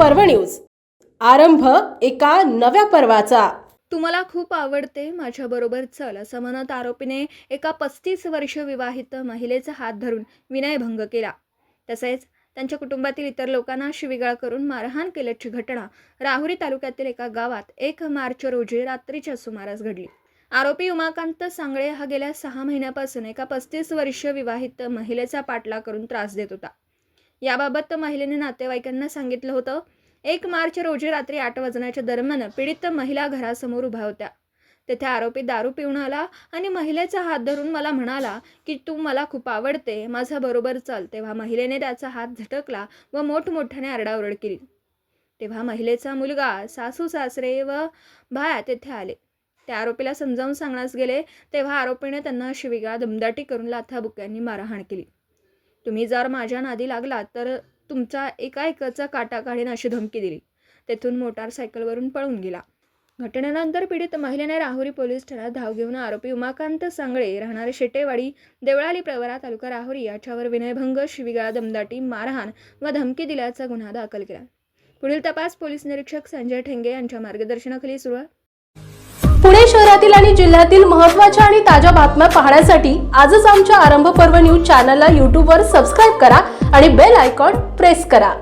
पर्व न्यूज। आरंभ एका नव्या पर्वाचा। तुम्हाला खूप आवडते, माझ्याबरोबर चल, असं म्हणत आरोपीने एका 35 वर्ष विवाहित महिलेचा हात धरून विनयभंग केला। तसेच त्यांच्या कुटुंबातील इतर लोकांना शिवीगाळ करून मारहाण केल्याची घटना राहुरी तालुक्यातील एका गावात 1 मार्च रोजी रात्रीच्या सुमारास घडली। आरोपी उमाकांत सांगळे हा गेल्या 6 महिन्यापासून एका 35 वर्ष विवाहित महिलेचा पाठलाग करून त्रास देत होता। याबाबत महिलेने नातेवाईकांना सांगितलं होतं। 1 मार्च रोजी रात्री 8 वाजण्याच्या दरम्यान पीडित महिला घरासमोर उभ्या होत्या। तेथे आरोपी दारू पिऊन आला आणि महिलेचा हात धरून मला म्हणाला की तू मला खूप आवडते, माझ्या बरोबर चल। तेव्हा महिलेने त्याचा हात झटकला व मोठमोठ्याने आरडाओरड केली। तेव्हा महिलेचा मुलगा, सासू सासरे व भाया तेथे आले। त्या आरोपीला समजावून सांगण्यास गेले तेव्हा आरोपीने त्यांना शिवीगाळ दमदाटी करून लाथाबुक्यांनी मारहाण केली। तुम्ही जर माझ्या नादी लागलात तर तुमचा एकाचा काटा काढीन अशी धमकी दिली। तेथून मोटारसायकलवरून पळून गेला। घटनेनंतर पीडित महिलेने राहुरी पोलीस ठाण्यात धाव घेऊन आरोपी उमाकांत सांगळे राहणारे शेटेवाडी, देवळाली प्रवरा, तालुका राहुरी याच्यावर विनयभंग, शिवीगाळ, दमदाटी, मारहाण व धमकी दिल्याचा गुन्हा दाखल केला। पुढील तपास पोलीस निरीक्षक संजय ठेंगे यांच्या मार्गदर्शनाखाली सुरू आहे। पुणे शहरातील आणि जिल्ह्यातील महत्त्वाच्या आणि ताज्या बातम्या पाहण्यासाठी आजच आमच्या आरंभ पर्व न्यूज चॅनलला YouTube वर सबस्क्राइब करा आणि बेल आयकॉन प्रेस करा।